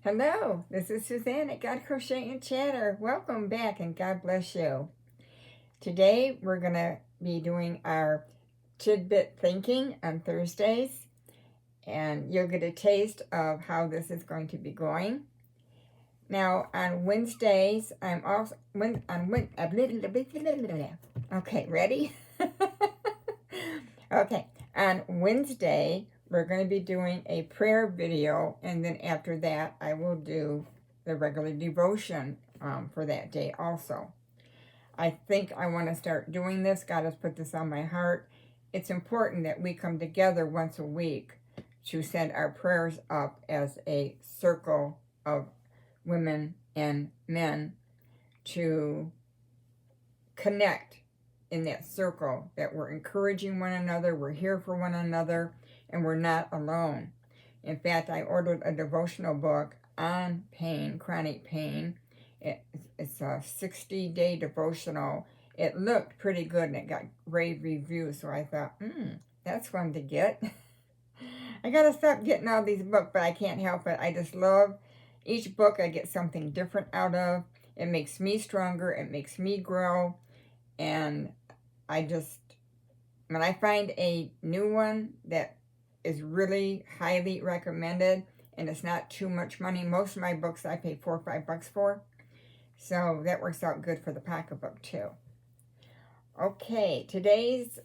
Hello, this is Suzanne at God Crochet and Chatter. Welcome back and God bless you. Today we're going to be doing our Tidbit thinking on Thursdays, and you'll get a taste of how this is going to be going. Now on Wednesdays, I'm also okay, ready? Okay, on Wednesday we're going to be doing a prayer video, and then after that I will do the regular devotion for that day also. I think I want to start doing this. God has put this on my heart. It's important that we come together once a week to send our prayers up as a circle of women and men to connect in that circle, that we're encouraging one another, we're here for one another, and we're not alone. In fact, I ordered a devotional book on pain, chronic pain. It's a 60-day devotional. It looked pretty good and it got rave reviews, so I thought, that's fun to get. I gotta stop getting all these books, but I can't help it. I just love each book. I get something different out of. It makes me stronger, it makes me grow, and when I find a new one that is really highly recommended and it's not too much money, most of my books I pay $4 or $5 for, so that works out good for the pocketbook too. Okay, today's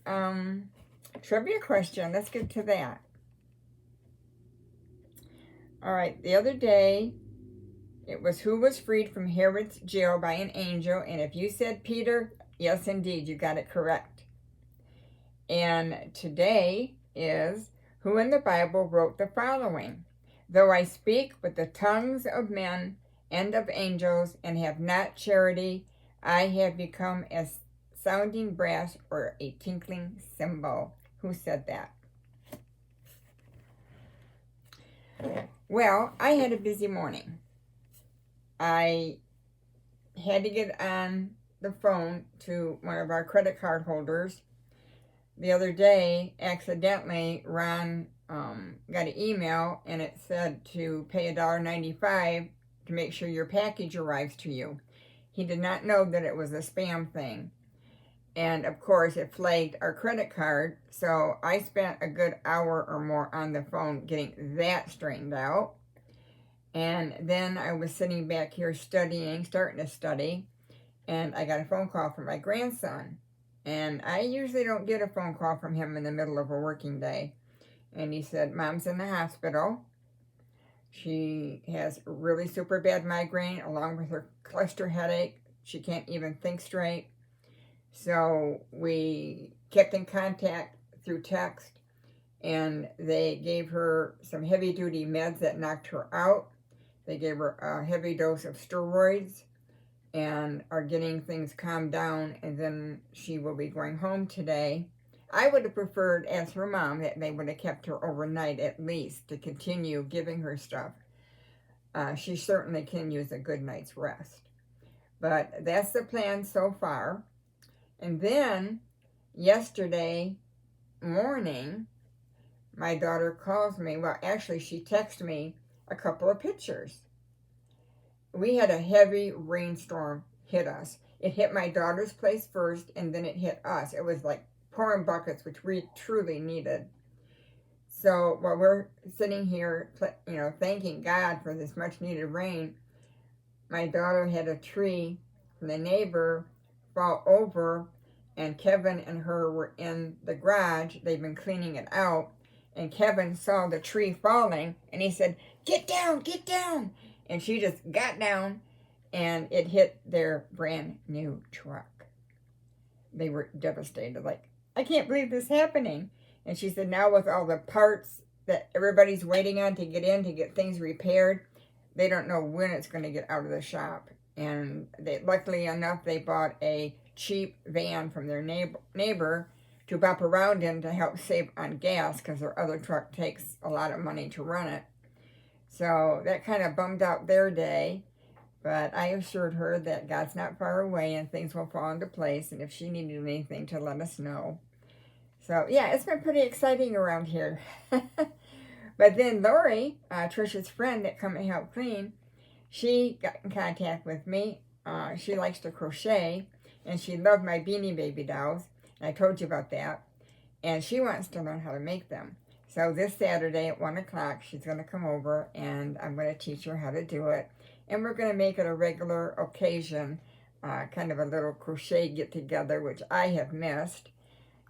trivia question, let's get to that. All right, the other day it was who was freed from Herod's jail by an angel, and if you said Peter, yes, indeed, you got it correct. And today is who in the Bible wrote the following: though I speak with the tongues of men and of angels and have not charity, I have become as sounding brass or a tinkling cymbal. Who said that? Well, I had a busy morning. I had to get on the phone to one of our credit card holders. The other day, accidentally, Ron got an email and it said to pay $1.95 to make sure your package arrives to you. He did not know that it was a spam thing. And of course, it flagged our credit card. So I spent a good hour or more on the phone getting that straightened out. And then I was sitting back here starting to study, and I got a phone call from my grandson. And I usually don't get a phone call from him in the middle of a working day. And he said, Mom's in the hospital. She has really super bad migraine along with her cluster headache. She can't even think straight. So we kept in contact through text, and they gave her some heavy-duty meds that knocked her out. They gave her a heavy dose of steroids and are getting things calmed down, and then she will be going home today. I would have preferred, as her mom, that they would have kept her overnight at least to continue giving her stuff. She certainly can use a good night's rest. But that's the plan so far. And then yesterday morning, my daughter calls me. Well, actually, she texted me a couple of pictures. We had a heavy rainstorm hit us. It hit my daughter's place first, and then it hit us. It was like pouring buckets, which we truly needed. So while we're sitting here, thanking God for this much needed rain, my daughter had a tree from the neighbor fall over, and Kevin and her were in the garage. They've been cleaning it out, and Kevin saw the tree falling, and he said, get down, get down. And she just got down, and it hit their brand new truck. They were devastated, like, I can't believe this is happening. And she said, now with all the parts that everybody's waiting on to get in to get things repaired, they don't know when it's going to get out of the shop. And luckily enough, they bought a cheap van from their neighbor to bop around in to help save on gas, because their other truck takes a lot of money to run it. So that kind of bummed out their day, but I assured her that God's not far away and things will fall into place, and if she needed anything to let us know. So yeah, it's been pretty exciting around here. But then Lori, Trisha's friend that come and help clean, she got in contact with me. She likes to crochet, and she loved my Beanie Baby dolls. And I told you about that. And she wants to learn how to make them. So this Saturday at 1 o'clock, she's going to come over, and I'm going to teach her how to do it. And we're going to make it a regular occasion, kind of a little crochet get-together, which I have missed.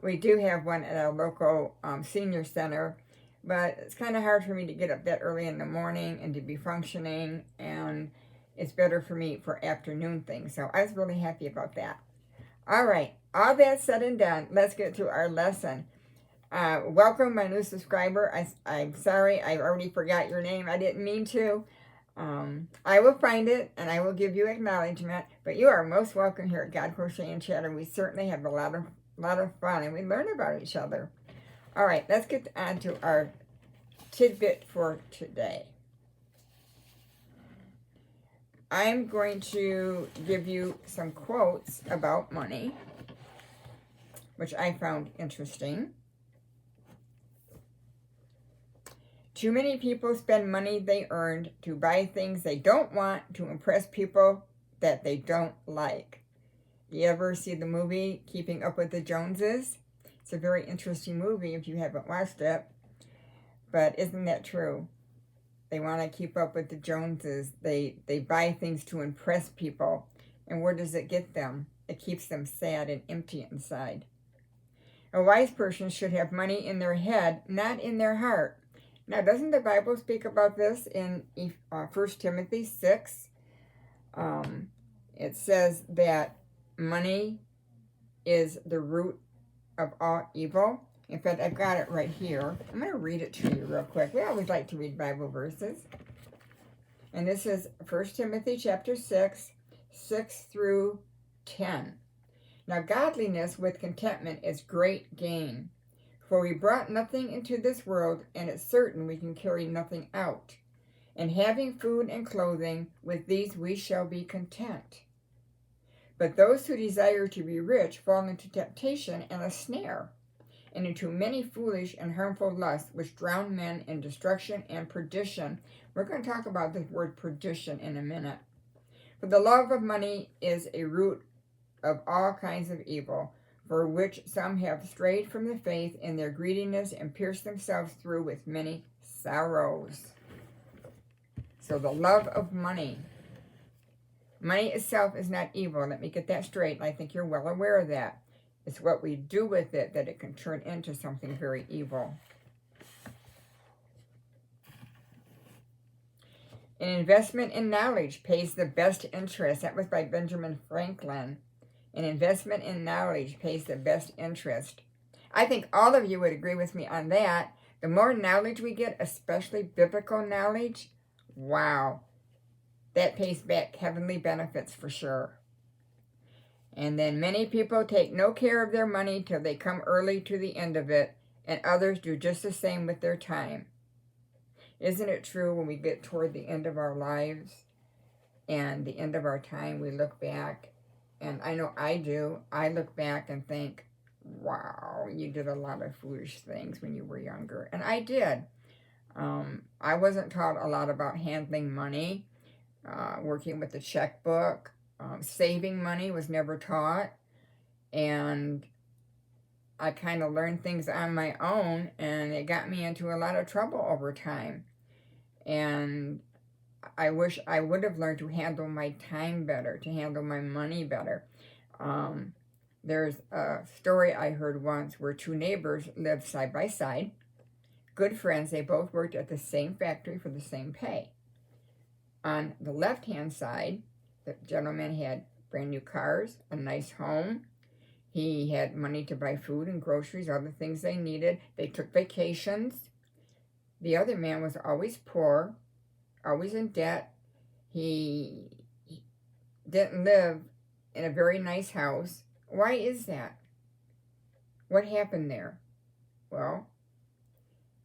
We do have one at our local senior center, but it's kind of hard for me to get up that early in the morning and to be functioning, and it's better for me for afternoon things. So I was really happy about that. All right, all that said and done, let's get to our lesson. Welcome, my new subscriber. I'm sorry, I already forgot your name. I didn't mean to. I will find it, and I will give you acknowledgement, but you are most welcome here at God Crochet and Chatter. We certainly have a lot of fun, and we learn about each other. All right, let's get on to our tidbit for today. I'm going to give you some quotes about money, which I found interesting. Too many people spend money they earned to buy things they don't want to impress people that they don't like. You ever see the movie Keeping Up with the Joneses? It's a very interesting movie if you haven't watched it. But isn't that true? They want to keep up with the Joneses. They buy things to impress people. And where does it get them? It keeps them sad and empty inside. A wise person should have money in their head, not in their heart. Now, doesn't the Bible speak about this in 1 Timothy 6? It says that money is the root of all evil. In fact, I've got it right here. I'm going to read it to you real quick. We always like to read Bible verses. And this is 1 Timothy chapter 6, 6 through 10. Now, godliness with contentment is great gain. For we brought nothing into this world, and it's certain we can carry nothing out. And having food and clothing, with these we shall be content. But those who desire to be rich fall into temptation and a snare, and into many foolish and harmful lusts, which drown men in destruction and perdition. We're going to talk about this word perdition in a minute. For the love of money is a root of all kinds of evil, for which some have strayed from the faith in their greediness and pierced themselves through with many sorrows. So the love of money. Money itself is not evil. Let me get that straight. I think you're well aware of that. It's what we do with it that it can turn into something very evil. An investment in knowledge pays the best interest. That was by Benjamin Franklin. An investment in knowledge pays the best interest. I think all of you would agree with me on that. The more knowledge we get, especially biblical knowledge, wow, that pays back heavenly benefits for sure. And then many people take no care of their money till they come early to the end of it, and others do just the same with their time. Isn't it true when we get toward the end of our lives and the end of our time, we look back, and I know I do, I look back and think, wow, you did a lot of foolish things when you were younger. And I did. I wasn't taught a lot about handling money, working with the checkbook. Saving money was never taught. And I kind of learned things on my own, and it got me into a lot of trouble over time. And I wish I would have learned to handle my time better, to handle my money better. There's a story I heard once where two neighbors lived side by side. Good friends, they both worked at the same factory for the same pay. On the left-hand side, the gentleman had brand new cars, a nice home. He had money to buy food and groceries, other things they needed. They took vacations. The other man was always poor, always in debt. He didn't live in a very nice house. Why is that? What happened there? Well,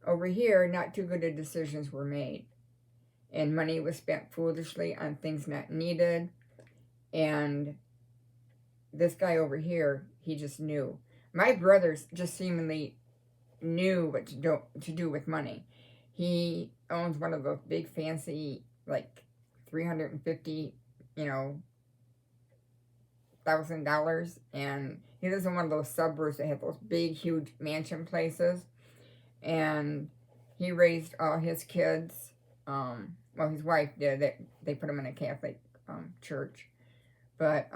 over here, not too good of decisions were made. And money was spent foolishly on things not needed. And this guy over here, he just knew. My brothers just seemingly knew what to do with money. He owns one of those big fancy, like 350, $1,000, and he lives in one of those suburbs that have those big, huge mansion places. And he raised all his kids. Well, his wife did. They put him in a Catholic church, but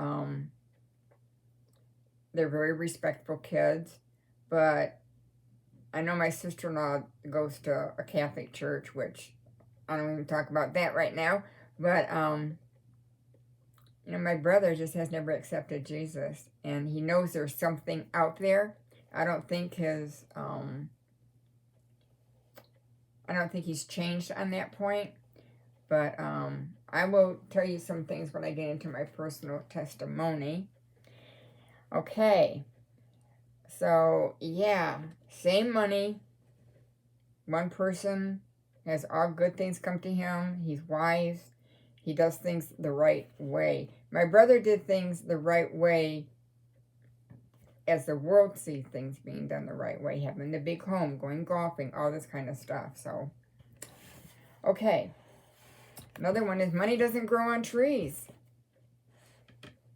they're very respectful kids. But I know my sister-in-law goes to a Catholic church, which I don't even talk about that right now. But my brother just has never accepted Jesus, and he knows there's something out there. I don't think he's changed on that point, but I will tell you some things when I get into my personal testimony. Okay, so yeah, same money. One person has all good things come to him. He's wise. He does things the right way. My brother did things the right way as the world sees things being done the right way. Having the big home, going golfing, all this kind of stuff. So, okay. Another one is money doesn't grow on trees.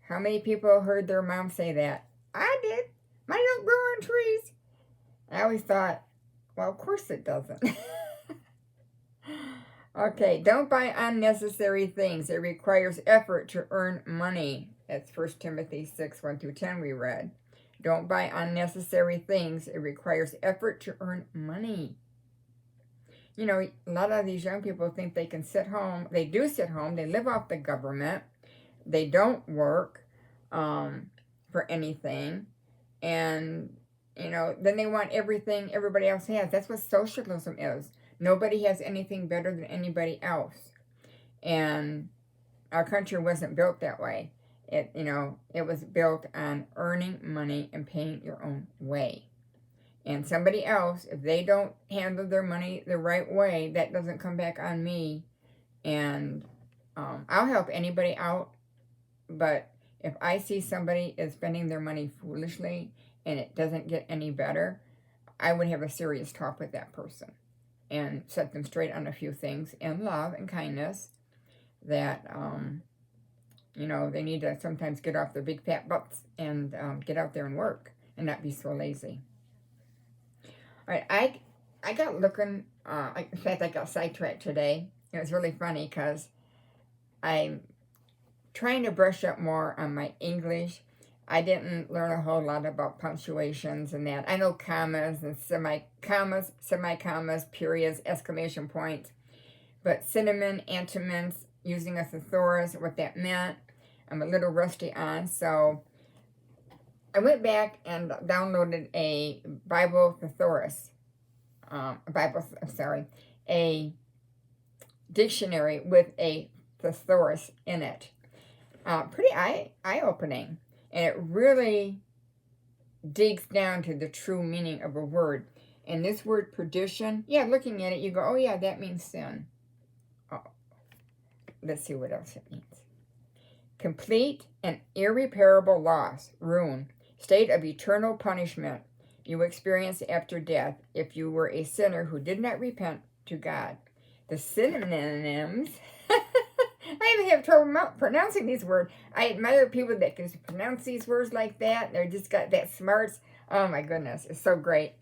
How many people heard their mom say that? I did. Money don't grow on trees. I always thought, well, of course it doesn't. Okay, don't buy unnecessary things. It requires effort to earn money. That's 1 Timothy 6, 1-10 we read. Don't buy unnecessary things. It requires effort to earn money. A lot of these young people think they can sit home. They do sit home. They live off the government. They don't work for anything. And, then they want everything everybody else has. That's what socialism is. Nobody has anything better than anybody else. And our country wasn't built that way. It was built on earning money and paying your own way. And somebody else, if they don't handle their money the right way, that doesn't come back on me. And I'll help anybody out. But if I see somebody is spending their money foolishly and it doesn't get any better, I would have a serious talk with that person and set them straight on a few things in love and kindness that, they need to sometimes get off their big fat butts and get out there and work and not be so lazy. All right, I got looking, in fact, I got sidetracked today. It was really funny because I'm trying to brush up more on my English. I didn't learn a whole lot about punctuations and that. I know commas and semicolons, periods, exclamation points. But synonym, antonyms, using a thesaurus, what that meant, I'm a little rusty on. So I went back and downloaded a Bible thesaurus. A dictionary with a thesaurus in it. Pretty eye-opening. And it really digs down to the true meaning of a word. And this word perdition, looking at it, you go, oh yeah, that means sin. Oh, let's see what else it means. Complete and irreparable loss, ruin, state of eternal punishment you experience after death if you were a sinner who did not repent to God. The synonyms... I even have trouble pronouncing these words. I admire people that can pronounce these words like that. They're just got that smarts. Oh my goodness, it's so great.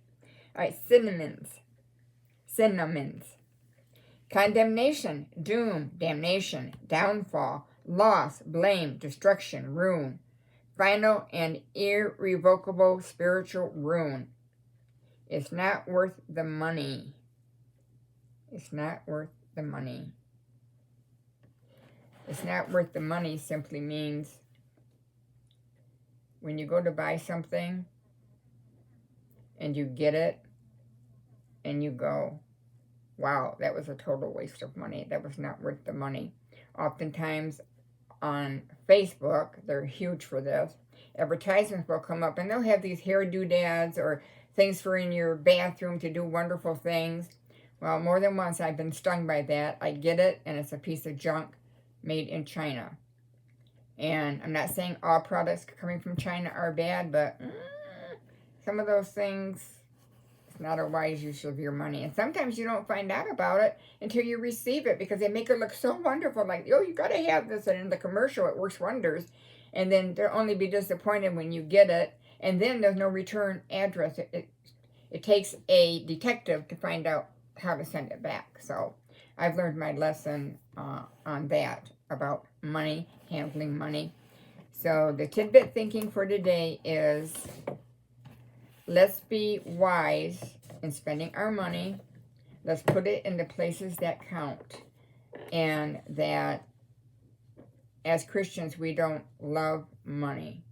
All right, synonyms. Condemnation, doom, damnation, downfall, loss, blame, destruction, ruin. Final and irrevocable spiritual ruin. It's not worth the money. It's not worth the money. It's not worth the money simply means when you go to buy something and you get it and you go, wow, that was a total waste of money. That was not worth the money. Oftentimes on Facebook, they're huge for this, advertisements will come up and they'll have these hair doodads or things for in your bathroom to do wonderful things. Well, more than once I've been stung by that. I get it and it's a piece of junk made in China. And I'm not saying all products coming from China are bad, but some of those things, It's not a wise use of your money. And sometimes you don't find out about it until you receive it, because they make it look so wonderful. Like, oh, you got to have this. And in the commercial, it works wonders. And then they'll only be disappointed when you get it. And then there's no return address. It takes a detective to find out how to send it back. So I've learned my lesson on that, about money, handling money. So the tidbit thinking for today is, let's be wise in spending our money. Let's put it in the places that count. And that as Christians, we don't love money.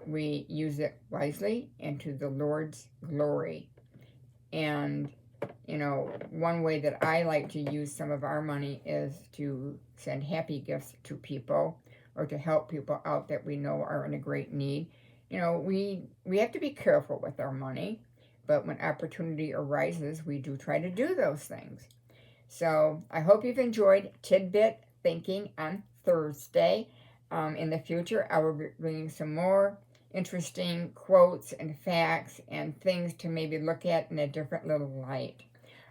We use it wisely and to the Lord's glory. And, you know, one way that I like to use some of our money is to send happy gifts to people, or to help people out that we know are in a great need. You know, we have to be careful with our money, but when opportunity arises, we do try to do those things. So I hope you've enjoyed Tidbit Thinking on Thursday. In the future, I will be bringing some more interesting quotes and facts and things to maybe look at in a different little light.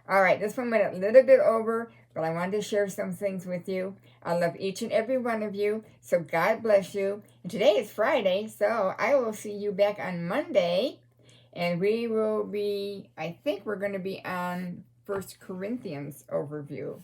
All right, this one went a little bit over, but I wanted to share some things with you. I love each and every one of you, so God bless you. And today is Friday, so I will see you back on Monday, and we will be, I think we're going to be on 1 Corinthians overview.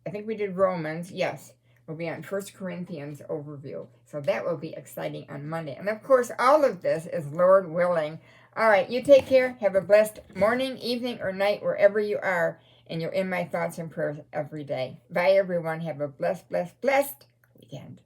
I think we did Romans, yes. We'll be on 1 Corinthians overview. So that will be exciting on Monday. And of course, all of this is Lord willing. All right, you take care. Have a blessed morning, evening, or night, wherever you are. And you're in my thoughts and prayers every day. Bye, everyone. Have a blessed, blessed, blessed weekend.